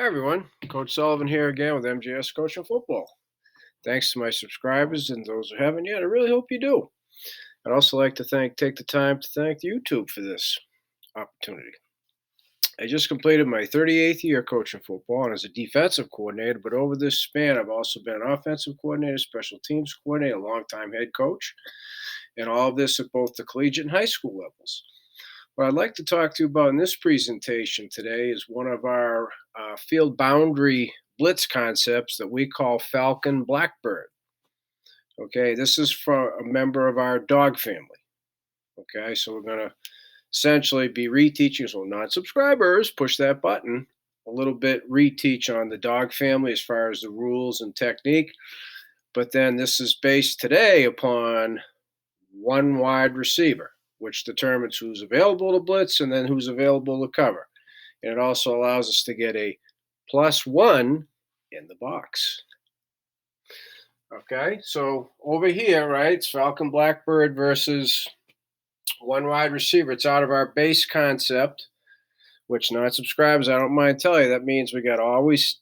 Hi, everyone. Coach Sullivan here again with MGS Coaching Football. Thanks to my subscribers and those who haven't yet. I really hope you do. I'd also like to take the time to thank YouTube for this opportunity. I just completed my 38th year coaching football and as a defensive coordinator, but over this span, I've also been an offensive coordinator, special teams coordinator, longtime head coach, and all of this at both the collegiate and high school levels. What I'd like to talk to you about in this presentation today is one of our field boundary blitz concepts that we call Falcon Blackbird. Okay, this is for a member of our dog family. Okay, so we're going to essentially be reteaching, so non-subscribers, push that button, a little bit reteach on the dog family as far as the rules and technique. But then this is based today upon one wide receiver, which determines who's available to blitz and then who's available to cover. And it also allows us to get a +1 in the box. Okay, so over here, right, it's Falcon Blackbird versus one wide receiver. It's out of our base concept, which non-subscribers, I don't mind telling you, that means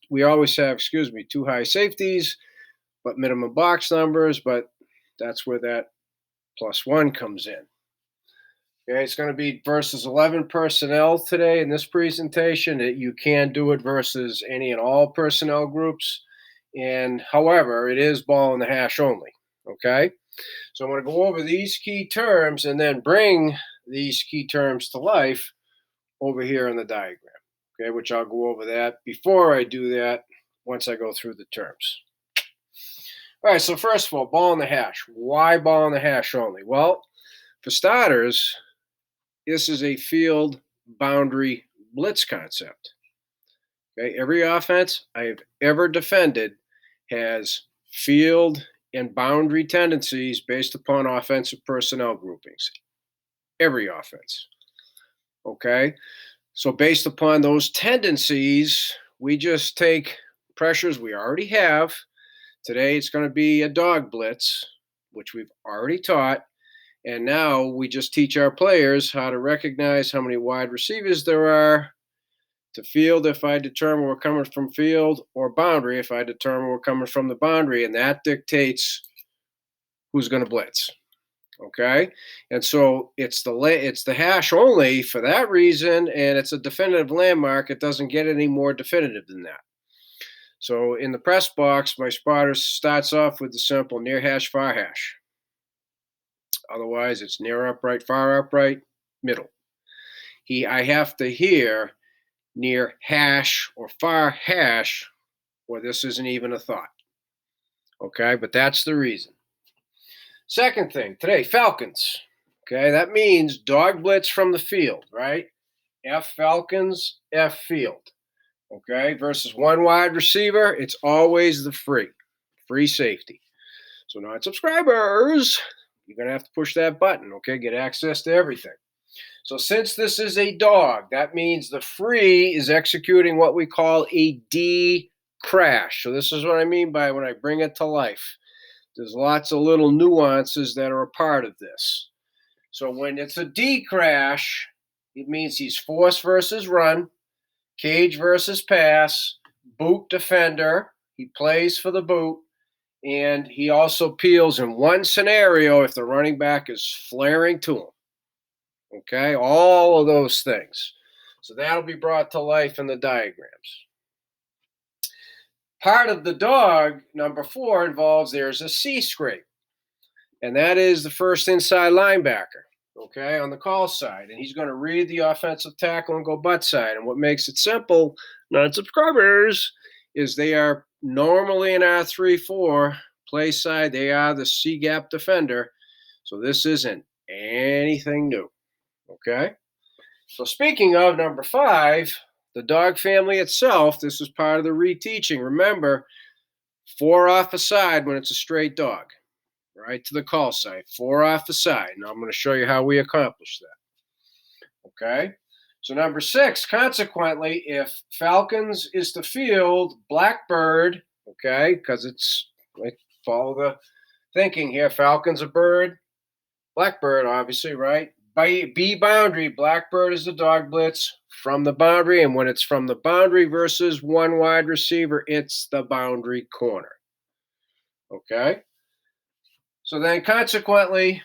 we always have, two high safeties, but minimum box numbers, but that's where that +1 comes in. Okay, it's going to be versus 11 personnel today in this presentation. You can do it versus any and all personnel groups. And however, it is ball in the hash only. Okay, so I'm going to go over these key terms and then bring these key terms to life over here in the diagram. Okay, which I'll go over that before I do that once I go through the terms. All right, so first of all, ball in the hash. Why ball in the hash only? Well, for starters, this is a field boundary blitz concept. Okay, every offense I have ever defended has field and boundary tendencies based upon offensive personnel groupings. Every offense. Okay, so based upon those tendencies, we just take pressures we already have. Today it's going to be a dog blitz, which we've already taught. And now we just teach our players how to recognize how many wide receivers there are, to field if I determine we're coming from field, or boundary if I determine we're coming from the boundary, and that dictates who's going to blitz. Okay, and so it's the hash only for that reason, and it's a definitive landmark. It doesn't get any more definitive than that. So in the press box, my spotter starts off with the simple near hash, far hash. Otherwise, it's near upright, far upright, middle. I have to hear near hash or far hash, or this isn't even a thought. Okay, but that's the reason. Second thing, today, Falcons. Okay, that means dog blitz from the field, right? F Falcons, F field. Okay, versus one wide receiver, it's always the free safety. So non-subscribers, you're going to have to push that button, okay? Get access to everything. So since this is a dog, that means the free is executing what we call a D crash. So this is what I mean by when I bring it to life. There's lots of little nuances that are a part of this. So when it's a D crash, it means he's force versus run, cage versus pass, boot defender. He plays for the boot. And he also peels in one scenario if the running back is flaring to him. Okay, all of those things. So that'll be brought to life in the diagrams. Part of the dog, number 4, involves there's a C scrape. And that is the first inside linebacker, okay, on the call side. And he's going to read the offensive tackle and go butt side. And what makes it simple, non-subscribers, is they are normally in our 3-4 play side. They are the C gap defender. So this isn't anything new. Okay. So speaking of number 5, the dog family itself, this is part of the reteaching. Remember, 4 off a side when it's a straight dog, right to the call side, 4 off a side. Now I'm going to show you how we accomplish that. Okay. So number 6, consequently, if Falcons is the field, Blackbird, okay, because it's, like, follow the thinking here, Falcon's a bird, Blackbird, obviously, right? B boundary, Blackbird is the dog blitz from the boundary. And when it's from the boundary versus one wide receiver, it's the boundary corner. Okay? So then consequently,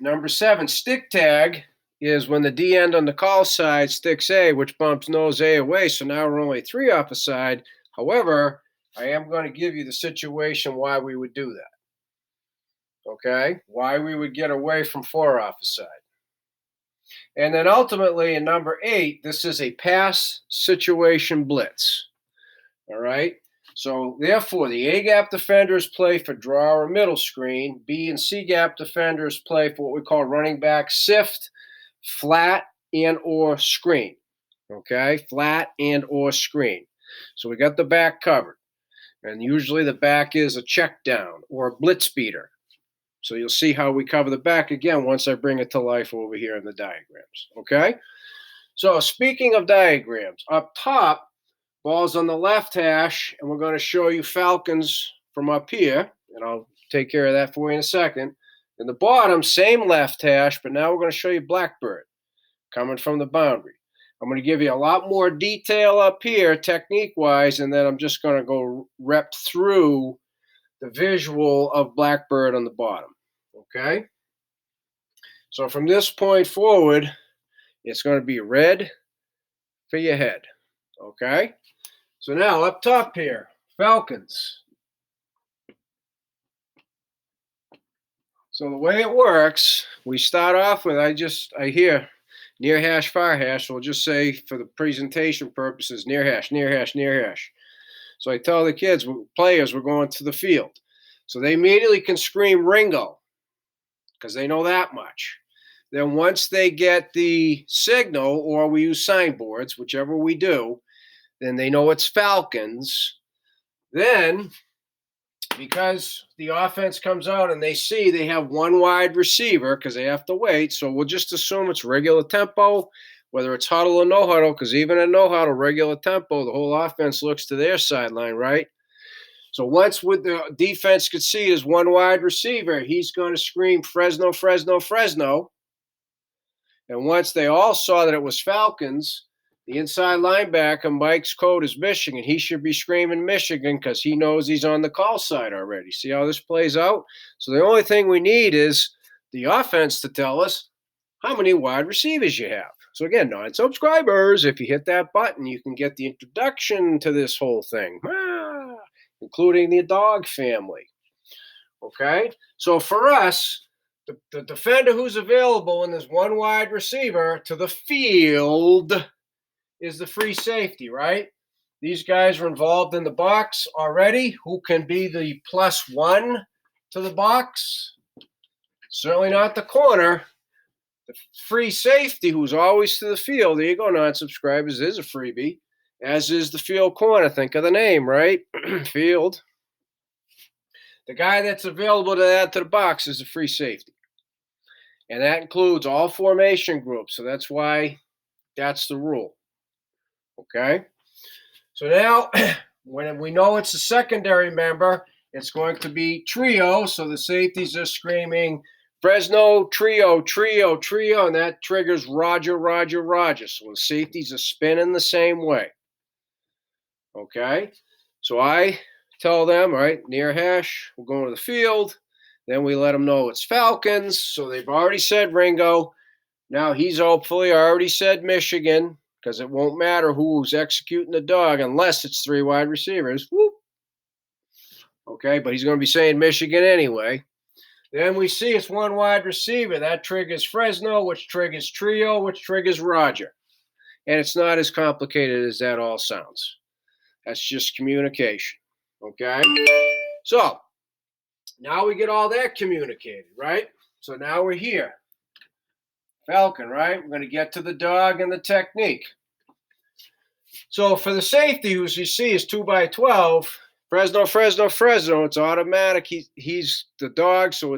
number 7, stick tag is when the D end on the call side sticks A, which bumps nose A away. So now we're only 3 off a side. However, I am going to give you the situation why we would do that. Okay? Why we would get away from 4 off a side. And then ultimately in number 8, this is a pass situation blitz. All right? So therefore, the A-gap defenders play for draw or middle screen. B and C-gap defenders play for what we call running back sift, flat, and or screen. Okay? Flat and or screen. So we got the back covered. And usually the back is a check down or a blitz beater. So you'll see how we cover the back again once I bring it to life over here in the diagrams. Okay? So speaking of diagrams, up top, ball's on the left hash, and we're going to show you Falcons from up here, and I'll take care of that for you in a second. In the bottom, same left hash, but now we're going to show you Blackbird coming from the boundary. I'm going to give you a lot more detail up here, technique-wise, and then I'm just going to go rep through the visual of Blackbird on the bottom. Okay? So from this point forward, it's going to be red for your head. Okay? So now up top here, Falcons. So the way it works, we start off with, I hear near hash, far hash. So we'll just say for the presentation purposes, near hash, near hash, near hash. So I tell the kids, players, we're going to the field. So they immediately can scream Ringo because they know that much. Then once they get the signal, or we use signboards, whichever we do, then they know it's Falcons. Then, because the offense comes out and they see they have one wide receiver because they have to wait, so we'll just assume it's regular tempo, whether it's huddle or no huddle, because even in no huddle, regular tempo, the whole offense looks to their sideline, right? So once with the defense could see it as one wide receiver, he's going to scream Fresno, Fresno, Fresno. And once they all saw that it was Falcons, the inside linebacker, Mike's code is Michigan. He should be screaming Michigan because he knows he's on the call side already. See how this plays out? So the only thing we need is the offense to tell us how many wide receivers you have. So again, non-subscribers, if you hit that button, you can get the introduction to this whole thing, including the dog family. Okay? So for us, the defender who's available when there's one wide receiver to the field is the free safety, right? These guys are involved in the box already. Who can be the +1 to the box? Certainly not the corner. The free safety, who's always to the field, there you go, non-subscribers, is a freebie, as is the field corner. Think of the name, right? Field. The guy that's available to add to the box is a free safety. And that includes all formation groups. So that's why that's the rule. Okay? So now, when we know it's a secondary member, it's going to be trio. So the safeties are screaming Fresno, trio, trio, trio, and that triggers Roger, Roger, Roger. So the safeties are spinning the same way. Okay? So I tell them, all right, near hash, we're going to the field. Then we let them know it's Falcons. So they've already said Ringo. Now he's hopefully already said Michigan, because it won't matter who's executing the dog unless it's 3 wide receivers. Whoop. Okay, but he's going to be saying Michigan anyway. Then we see it's 1 wide receiver. That triggers Fresno, which triggers trio, which triggers Roger. And it's not as complicated as that all sounds. That's just communication. Okay? So, now we get all that communicated, right? So now we're here. Falcon, right? We're going to get to the dog and the technique. So for the safety, who you see is 2x12, Fresno, Fresno, Fresno, it's automatic. He's the dog, so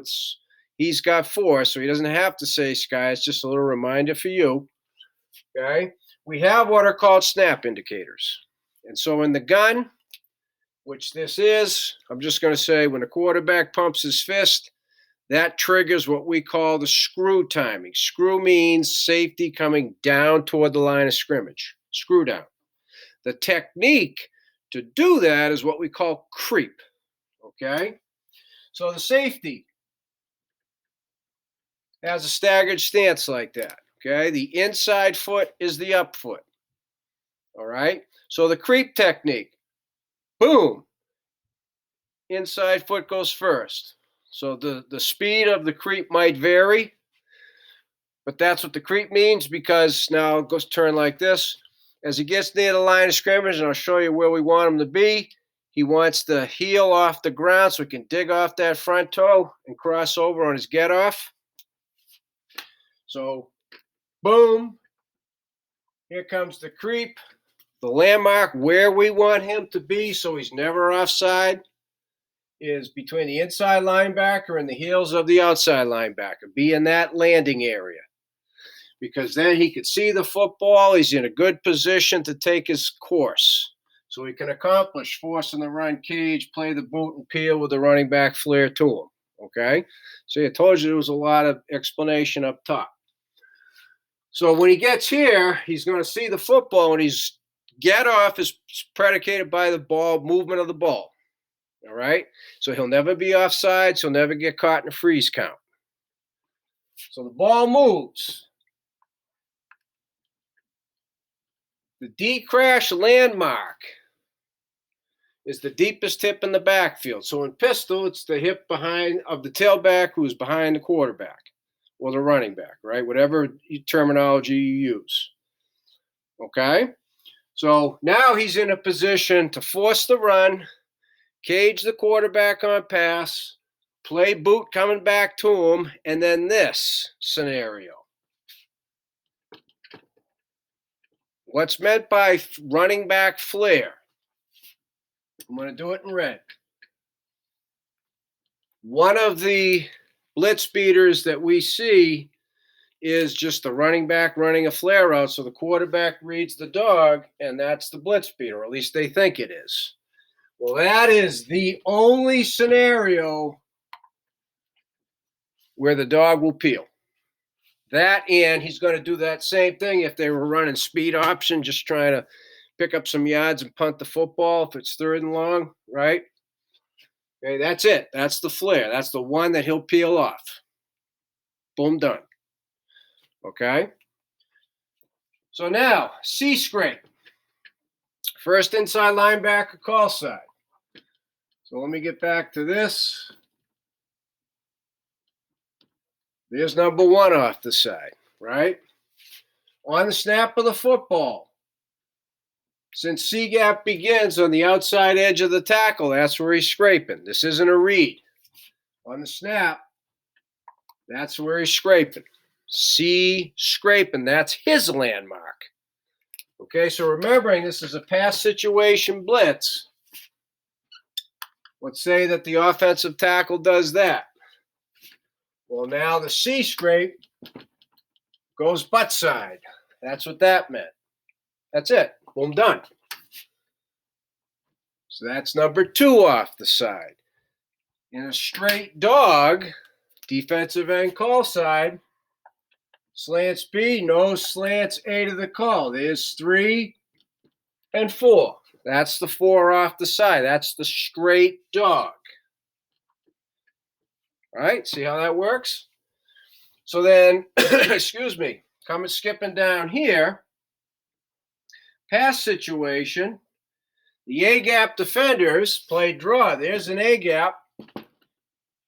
he's got 4, so he doesn't have to say Sky. It's just a little reminder for you. Okay? We have what are called snap indicators. And so in the gun, which this is, I'm just going to say when the quarterback pumps his fist, that triggers what we call the screw timing. Screw means safety coming down toward the line of scrimmage. Screw down. The technique to do that is what we call creep. Okay? So the safety has a staggered stance like that. Okay? The inside foot is the up foot. All right? So the creep technique, boom, inside foot goes first. So the speed of the creep might vary, but that's what the creep means, because now it goes turn like this. As he gets near the line of scrimmage, and I'll show you where we want him to be, he wants the heel off the ground so he can dig off that front toe and cross over on his get off. So, boom, here comes the creep. The landmark where we want him to be so he's never offside is between the inside linebacker and the heels of the outside linebacker. Be in that landing area, because then he could see the football. He's in a good position to take his course, so he can accomplish forcing the run cage, play the boot and peel with the running back flare to him. Okay? So I told you there was a lot of explanation up top. So when he gets here, he's going to see the football, and his get off is predicated by the ball, movement of the ball. All right? So he'll never be offside, so he'll never get caught in a freeze count. So the ball moves. The D-crash landmark is the deepest hip in the backfield. So in pistol, it's the hip behind of the tailback who's behind the quarterback or the running back, right? Whatever terminology you use. Okay? So now he's in a position to force the run, cage the quarterback on pass, play boot coming back to him, and then this scenario. What's meant by running back flare? I'm going to do it in red. One of the blitz beaters that we see is just the running back running a flare route, so the quarterback reads the dog, and that's the blitz beater, or at least they think it is. Well, that is the only scenario where the dog will peel. That, and he's going to do that same thing if they were running speed option, just trying to pick up some yards and punt the football if it's third and long, right? Okay, that's it. That's the flare. That's the one that he'll peel off. Boom, done. Okay? So now, C-scrape. First inside linebacker call side. So let me get back to this. There's number one off the side, right? On the snap of the football. Since C-gap begins on the outside edge of the tackle, that's where he's scraping. This isn't a read. On the snap, that's where he's scraping. C scraping, that's his landmark. Okay, so remembering this is a pass situation blitz. Let's say that the offensive tackle does that. Well, now the C scrape goes butt side. That's what that meant. That's it. Boom, done. So that's number two off the side. In a straight dog, defensive end call side, slants B, no slants A to the call. There's 3 and 4. That's the 4 off the side. That's the straight dog. All right, see how that works? So then, excuse me, coming skipping down here, pass situation, the A-gap defenders play draw. There's an A-gap.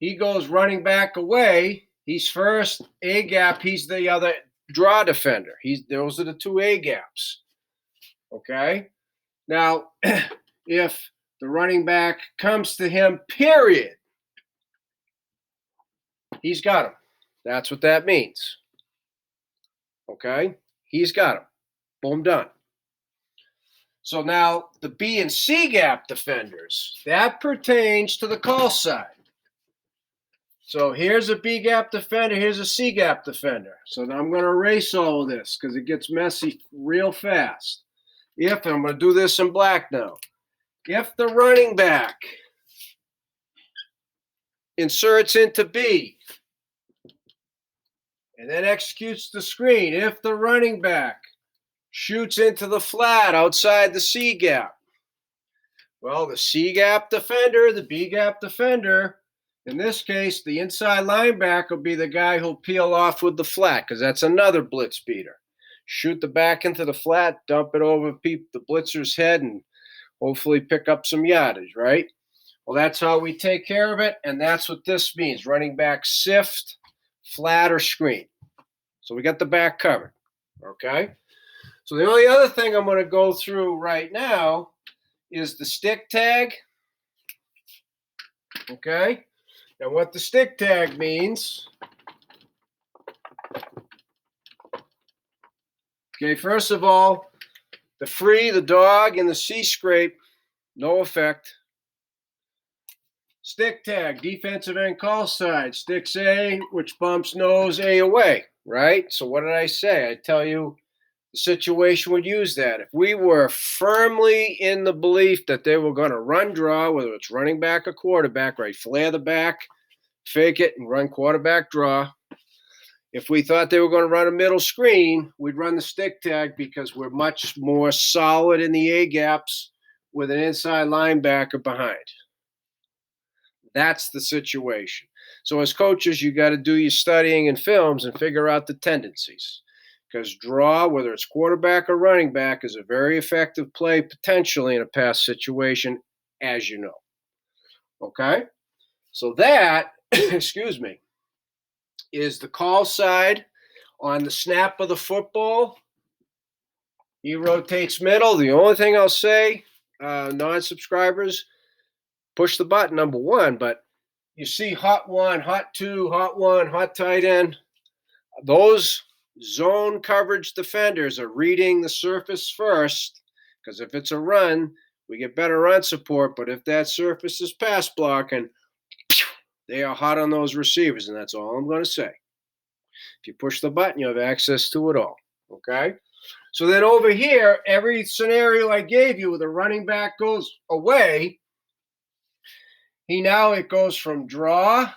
He goes running back away. He's first A-gap. He's the other draw defender. Those are the two A-gaps. Okay? Now, if the running back comes to him, period, he's got him. That's what that means. Okay? He's got him. Boom, done. So now the B and C gap defenders, that pertains to the call side. So here's a B gap defender, here's a C gap defender. So now I'm going to erase all of this because it gets messy real fast. I'm going to do this in black now. If the running back inserts into B, and then executes the screen. If the running back shoots into the flat outside the C gap, well, the C gap defender, the B gap defender, in this case, the inside linebacker will be the guy who'll peel off with the flat, because that's another blitz beater. Shoot the back into the flat, dump it over the blitzer's head, and hopefully pick up some yardage, right? Well, that's how we take care of it, and that's what this means. Running back sift, flat, or screen. So we got the back covered, okay? So the only other thing I'm going to go through right now is the stick tag, okay? Now what the stick tag means, okay, first of all, the free, the dog, and the C-scrape, no effect. Stick tag, defensive end call side, sticks A, which bumps nose A away, right? So what did I say? I tell you the situation would use that. If we were firmly in the belief that they were going to run draw, whether it's running back or quarterback, right? Flare the back, fake it, and run quarterback draw. If we thought they were going to run a middle screen, we'd run the stick tag because we're much more solid in the A gaps with an inside linebacker behind. That's the situation. So as coaches, you got to do your studying and films and figure out the tendencies. Because draw, whether it's quarterback or running back, is a very effective play potentially in a pass situation, as you know. Okay? So that, excuse me, is the call side on the snap of the football. He rotates middle. The only thing I'll say, non-subscribers, push the button, number one, but you see hot one, hot two, hot one, hot tight end. Those zone coverage defenders are reading the surface first, because if it's a run, we get better run support, but if that surface is pass blocking, they are hot on those receivers, and that's all I'm going to say. If you push the button, you have access to it all, okay? So then over here, every scenario I gave you where the running back goes away, it goes from draw,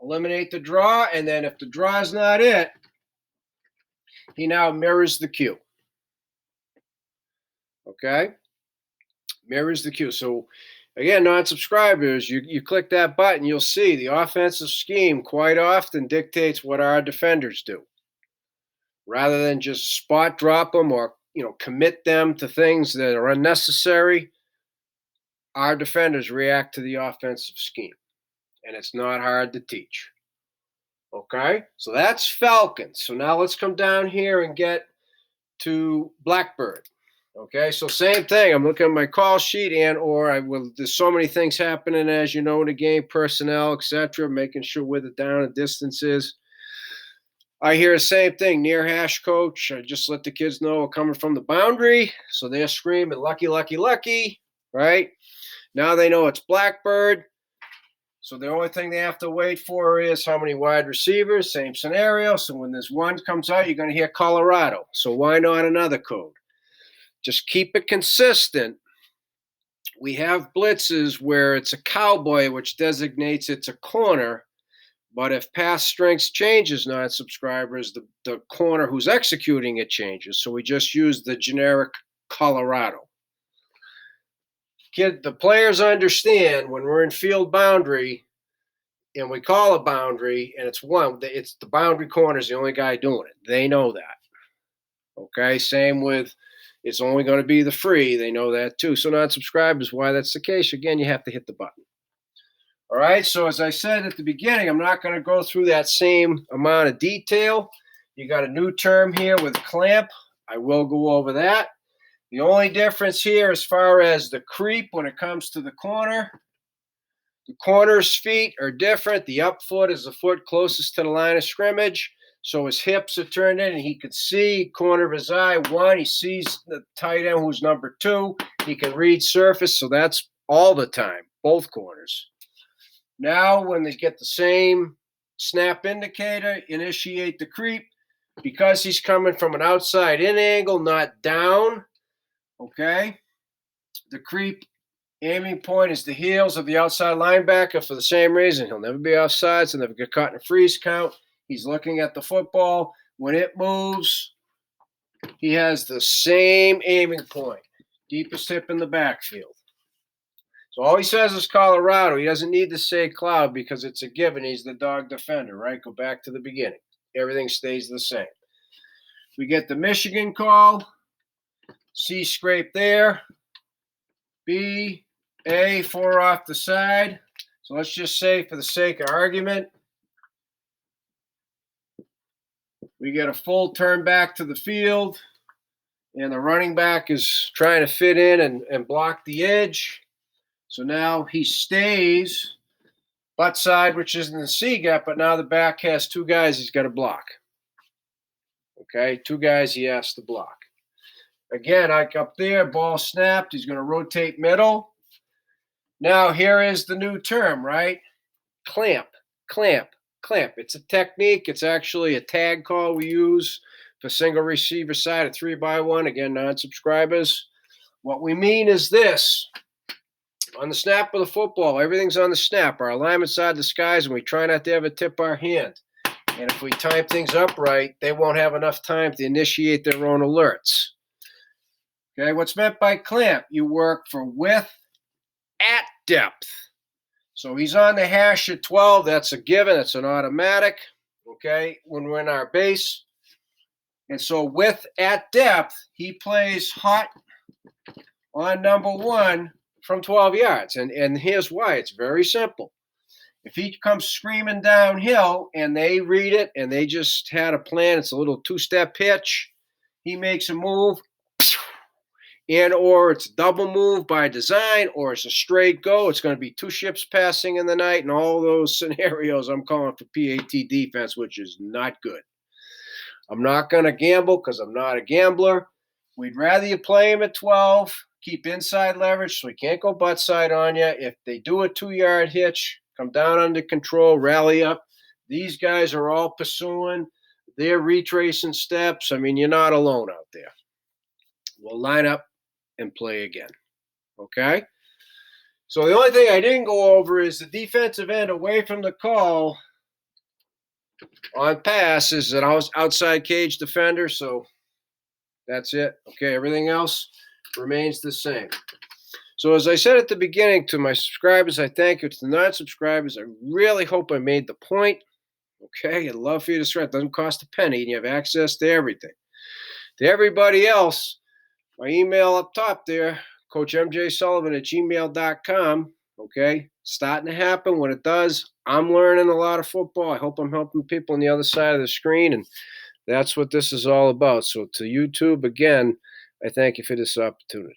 eliminate the draw, and then if the draw is not it, he now mirrors the cue. Okay? Mirrors the cue. So, again, non-subscribers, you click that button, you'll see the offensive scheme quite often dictates what our defenders do. Rather than just spot drop them or, commit them to things that are unnecessary, our defenders react to the offensive scheme. And it's not hard to teach. Okay? So that's Falcon. So now let's come down here and get to Blackbird. Okay, so same thing. I'm looking at my call sheet there's so many things happening, as you know, in the game, personnel, etc., making sure where the down and distance is. I hear the same thing, near hash coach. I just let the kids know we're coming from the boundary. So they're screaming, lucky, lucky, lucky, right? Now they know it's Blackbird. So the only thing they have to wait for is how many wide receivers, same scenario. So when this one comes out, you're going to hear Colorado. So why not another code? Just keep it consistent. We have blitzes where it's a cowboy, which designates it's a corner. But if pass strength changes, non-subscribers, the corner who's executing it changes. So we just use the generic Colorado. The players understand when we're in field boundary and we call a boundary and it's the boundary corner is the only guy doing it. They know that. Okay, same with it's only going to be the free. They know that too. So non-subscribers, why that's the case, again, you have to hit the button. All right, so as I said at the beginning, I'm not going to go through that same amount of detail. You got a new term here with clamp. I will go over that. The only difference here as far as the creep when it comes to the corner's feet are different. The up foot is the foot closest to the line of scrimmage. So his hips are turned in and he can see corner of his eye. One, he sees the tight end who's number two. He can read surface. So that's all the time, both corners. Now when they get the same snap indicator, initiate the creep. Because he's coming from an outside in angle, not down, okay? The creep aiming point is the heels of the outside linebacker for the same reason. He'll never be offside, so never get caught in a freeze count. He's looking at the football. When it moves, he has the same aiming point, deepest hip in the backfield. So all he says is Colorado. He doesn't need to say Cloud because it's a given. He's the dog defender, right? Go back to the beginning. Everything stays the same. We get the Michigan call. C scrape there. B, A, 4 off the side. So let's just say for the sake of argument, we get a full turn back to the field, and the running back is trying to fit in and block the edge. So now he stays butt side, which isn't the C gap, but now the back has two guys he's got to block. Okay, two guys he has to block. Again, like up there, ball snapped. He's going to rotate middle. Now here is the new term, right? Clamp, clamp, clamp. It's a technique. It's actually a tag call we use for single receiver side, a 3x1. Again, non-subscribers. What we mean is this. On the snap of the football, everything's on the snap. Our alignment's side the skies, and we try not to ever tip our hand. And if we time things up right, they won't have enough time to initiate their own alerts. Okay, what's meant by clamp? You work for width at depth. So he's on the hash at 12. That's a given. That's an automatic. Okay, when we're in our base. And so width at depth, he plays hot on number 1 from 12 yards. And here's why. It's very simple. If he comes screaming downhill and they read it and they just had a plan, it's a little two-step pitch, he makes a move, and or it's a double move by design, or it's a straight go. It's going to be two ships passing in the night, and all those scenarios I'm calling for PAT defense, which is not good. I'm not going to gamble because I'm not a gambler. We'd rather you play him at 12, keep inside leverage so he can't go butt side on you. If they do a 2-yard hitch, come down under control, rally up. These guys are all pursuing. They're retracing steps. I mean, you're not alone out there. We'll line up and play again. Okay? So the only thing I didn't go over is the defensive end away from the call on pass is an outside cage defender. So that's it. Okay, everything else remains the same. So as I said at the beginning, to my subscribers, I thank you. To the non-subscribers, I really hope I made the point. Okay, I'd love for you to subscribe. It doesn't cost a penny, and you have access to everything. To everybody else, my email up top there, CoachMJSullivan@gmail.com. Okay, starting to happen. When it does, I'm learning a lot of football. I hope I'm helping people on the other side of the screen, and that's what this is all about. So to YouTube, again, I thank you for this opportunity.